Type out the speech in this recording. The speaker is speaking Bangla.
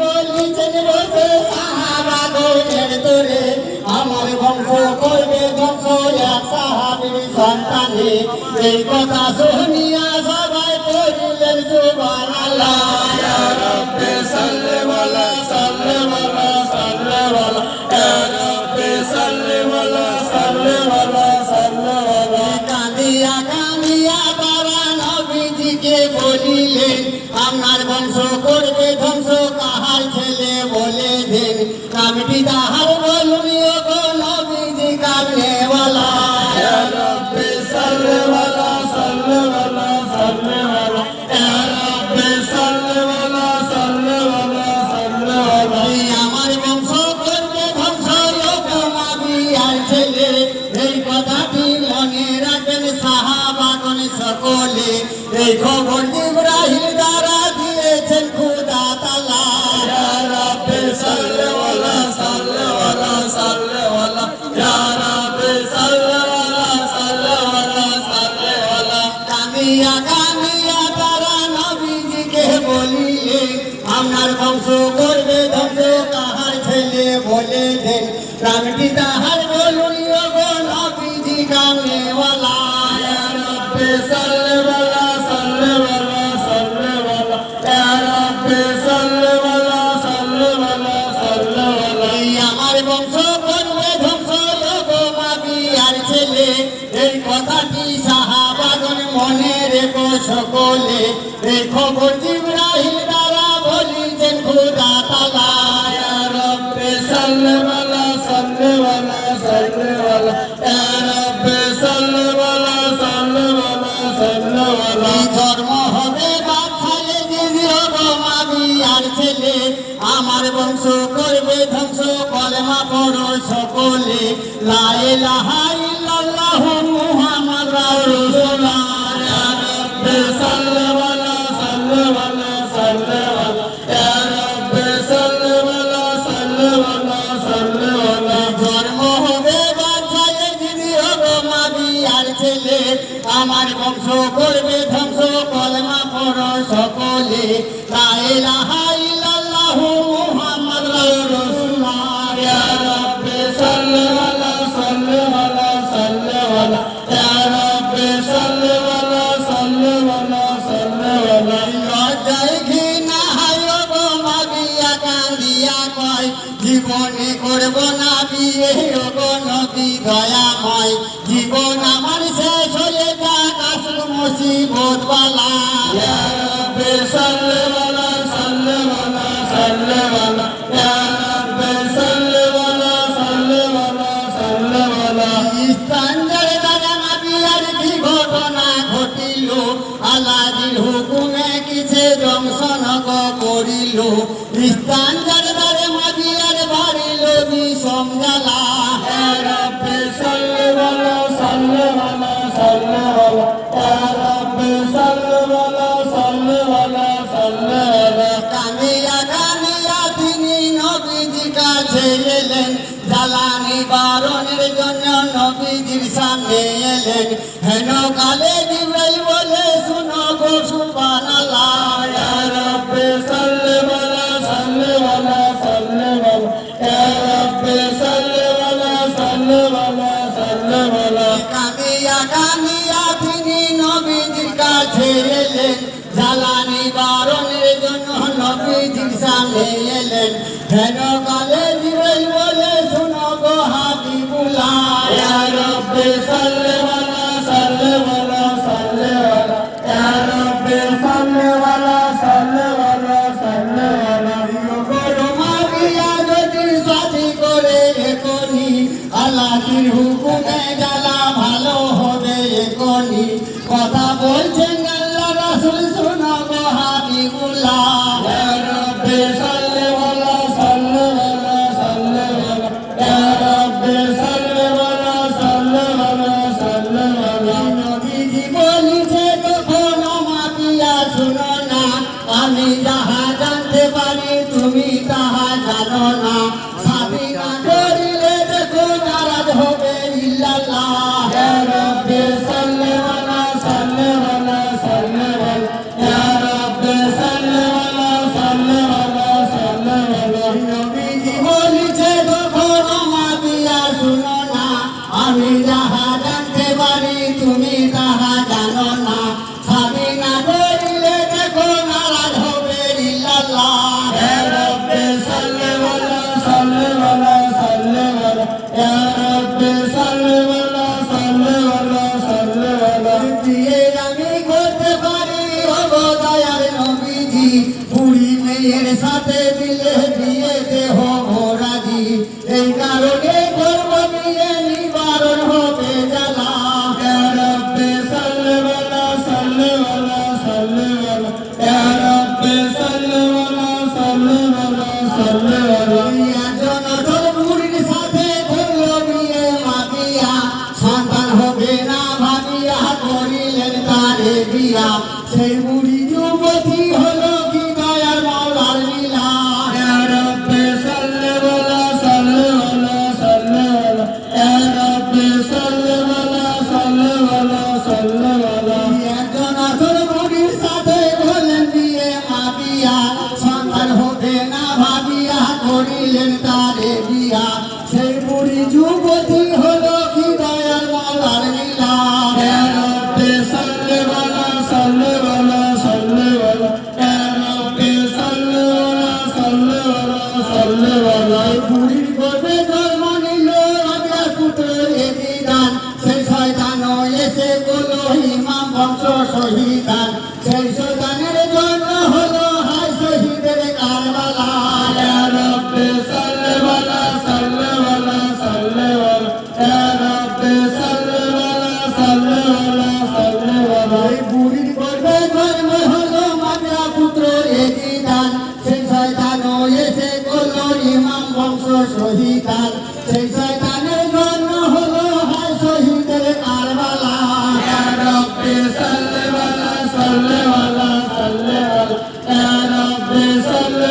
বলিছেন বসে সাহাবাগণের তোরে আমার বংশ করবে ধ্বংস এক সাহাবীর সন্তানে এই কথা শুনিয়া সবাই পড়িলেন সুবহানাল্লাহ ইয়া রাব্বি সাল্লি ওয়ালা সাল্লি ওয়ালা সাল্লি ওয়ালা ইয়া রাব্বি সাল্লি ওয়ালা সাল্লি ওয়ালা সাল্লি ওয়ালা কাঁদিয়া কাঁদিয়া তারা নবীজিকে বলিলেন আপনার বংশ করবে ধ্বংস কাহার ছেলে বলে দেন নামটি তাহার বলুন গো নবীজি কামনেওয়ালা ইয়া রাব্বি সাল্লি ওয়ালা সাল্লি ওয়ালা সাল্লি ওয়ালা ইয়া রাব্বি সাল্লি ওয়ালা সাল্লি ওয়ালা সাল্লি ওয়ালা আমার বংশ করবে ধ্বংস নবীর ছেলে এই কথাটি মনে রাখবেন সাহাবাগণ সকলে এই খবর জিবরাইল দ্বারা দিয়েছেন খোদা তাআলা ইয়া রাব্বি সাল্লি ওয়ালা সাল্লি ওয়ালা সাল্লি ওয়ালা ইয়া রাব্বি সাল্লি ওয়ালা সাল্লি ওয়ালা সাল্লি ওয়ালা কামিয়া কামিয়া তারা নবীজিকে বলিলেন আপনার বংশ করবে ধ্বংস কাহার ছেলে বলে দেন নামটি তাহার বলুন গো নবীজি কামনেওয়ালা ইয়া রাব্বি সাল্লি ওয়ালা সাল্লি ওয়ালা সাল্লি ওয়ালা ইয়া রাব্বি সাল্লি ওয়ালা সাল্লি ওয়ালা সাল্লি ওয়ালা আমার বংশ করবে ধ্বংস গো নবীর ছেলে এই কথাটি সাহাবাগণ মনে রেখো সকলে এই খবর জিবরাইল দ্বারা বলিছেন খোদা তাআলা ইয়া রাব্বি সাল্লি ওয়ালা সাল্লি ওয়ালা সাল্লি ওয়ালা ইয়া রাব্বি সাল্লি ওয়ালা সাল্লি ওয়ালা সাল্লি ওয়ালা ধর্ম হবে বাদশাহে দিও গো নবীর ছেলে আমার বংশ করবে ধ্বংস কলেমা পড়ো সকলে লা ইলাহা ইল্লাল্লাহু মুহাম্মাদুর রাসূলুল্লাহ ইয়া রাব্বি সাল্লি ওয়ালা সাল্লি ওয়ালা সাল্লি ওয়ালা ইয়া রাব্বি সাল্লি ওয়ালা সাল্লি ওয়ালা সাল্লি ওয়ালা ধর্ম হবে বাদশাহে দিও গো নবীর ছেলে আমার বংশ করবে ধ্বংস কলেমা পড়ো সকলে লা ইলাহা ইল্লাল্লাহু মুহাম্মাদুর রাসূলুল্লাহ ইয়া রাব্বি সাল্লি ওয়ালা সাল্লি ওয়ালা সাল্লি ওয়ালা ইয়া রাব্বি সাল্লি ওয়ালা সাল্লি ওয়ালা সাল্লি ওয়ালা লজ্জায় ঘৃণা হয় গো নবিয়া কান্দিয়া কয় জীবনে করব না বিয়ে গো নবী দয়াময় জীবন আমার শেষ হয়ে যাক আসল মুসিবত বালা ইয়া রাব্বি সাল্লি ওয়ালা সাল্লি ওয়ালা সাল্লি ওয়ালা ইয়া রাব্বি সাল্লি ওয়ালা সাল্লি ওয়ালা সাল্লি ওয়ালা ইস্তানজার দ্বারা নবীর কি ঘটনা ঘটিল আল্লাহর হুকুমে কিছে জংশন করিল ইস্তানজার দ্বারা নবীর বাড়িল বিষম জ্বালা ইয়া রাব্বি সাল্লি ওয়ালা সাল্লি ওয়ালা সাল্লি ওয়ালা ইয়া রাব্বি সাল্লি ওয়ালা সাল্লি ওয়ালা সাল্লি ওয়ালা কামিয়া কামিয়া তিনি নবীজির কাছে এলেন জ্বালা নিবারণের জন্য নবীজির সামনে এলেন হেন কালে জিবরাইল বলে শুনো গো সুবহানাল্লাহ ইয়া রাব্বি সাল্লি ওয়ালা সাল্লি ওয়ালা সাল্লি ওয়ালা ইয়া রাব্বি সাল্লি ওয়ালা সাল্লি ওয়ালা সাল্লি ওয়ালা কামিয়া কামিয়া তিনি নবীজির কাছে এলেন জ্বালা নিবারণের জন্য নবীজির সামনে এলেন হেন কালে জিবরাইল বলে শুনো গো হাবিবুল্লাহ ইয়া রাব্বি সাল্লি ওয়ালা সাল্লি ওয়ালা সাল্লি ওয়ালা ইয়া রাব্বি সাল্লি ওয়ালা সাল্লি ওয়ালা সাল্লি ওয়ালা গো মারিয়া যদি সাথী করে এখনি আল্লাহর হুকুমে জ্বালা ভালো হবে এখনি কথা বলছেন আল্লাহ রাসূল শুনো গো হাবিবুল্লাহ ইয়া রাব্বি সাল্লি ওয়ালা সাল্লি ওয়ালা সাল্লি ওয়ালা ইয়া রাব্বি সাল্লি ওয়ালা সাল্লি ওয়ালা সাল্লি ওয়ালা নবীজি বলিছে তখন মাতিয়া শুনো না আমি যাহা জানতে পারি তুমি তাহা জানো না সাবি না করিলে দেখো নারাজ হবে ইল্লাল্লাহ ইয়া রাব্বি সাল্লি ওয়ালা সাল্লি ওয়ালা সাল্লি ওয়ালা ইয়া রাব্বি সাল্লি ওয়ালা সাল্লি ওয়ালা সাল্লি সাথে দিলে দিয়ে দেহ রাজি এই কারণে গর্ব নিয়ে নিবারণ হবে জ্বালা ইয়া রাব্বে সাল্লি ওয়ালা সাল্লি ওয়ালা সাল্লি ওয়ালা ইয়া রাব্বে সাল্লি ওয়ালা সাল্লি ওয়ালা সাল্লি ওয়ালা একজন আদর মুরির সাথে ধরল নিয়ে মাগিয়া সন্তান হবে না ভাবিয়া করিলেন তারে বিয়া সেই মুড়ি যুবতী হলো কি দয়ার মাওলার লীলা ইয়া রাব্বে সাল্লি ওয়ালা সাল্লি ওয়ালা সাল্লি ওয়ালা ইয়া রাব্বে সাল্লি ওয়ালা সাল্লি ওয়ালা সাল্লি ওয়ালা একজন আদর মুরির সাথে হলেন বিয়ে মাগিয়া সন্তান হবে না ভাবিয়া করিলেন তারে বিয়া সেই মুড়ি যুবতী হলো কি দয়ার মাওলার লীলা ইয়া রাব্বে সাল্লি ওয়ালা সাল্লি ওয়ালা সাল্লি ওয়ালা ইয়া রাব্বে সাল্লি ওয়ালা সাল্লি ওয়ালা সাল্লি ওয়ালা বুড়ির গর্ভে জন্ম নিল রাজার পুত্র এদিদান সেই শয়তানও এসে করলো ইমাম বংশ শহীদান সেই শয়তানের জন্য হলো হায় শহীদের কারবালা ইয়া রাব্বে সাল্লি ওয়ালা সাল্লি ওয়ালা সাল্লি ওয়ালা ইয়া রাব্বে সাল্লি ওয়ালা সাল্লি ওয়ালা সাল্লি ওয়ালা বুড়ির গর্ভে জন্ম হলো মাগরা পুত্র এদিদান সেই শয়তানও এসে করলো ইমাম বংশ শহীদান সেই শয়তানের জন্য হলো হায় শহীদের কারবালা ইয়া রাব্বে সাল্লি ওয়ালা সাল্লি ওয়ালা সাল্লি ওয়ালা ইয়া রাব্বে সাল্লি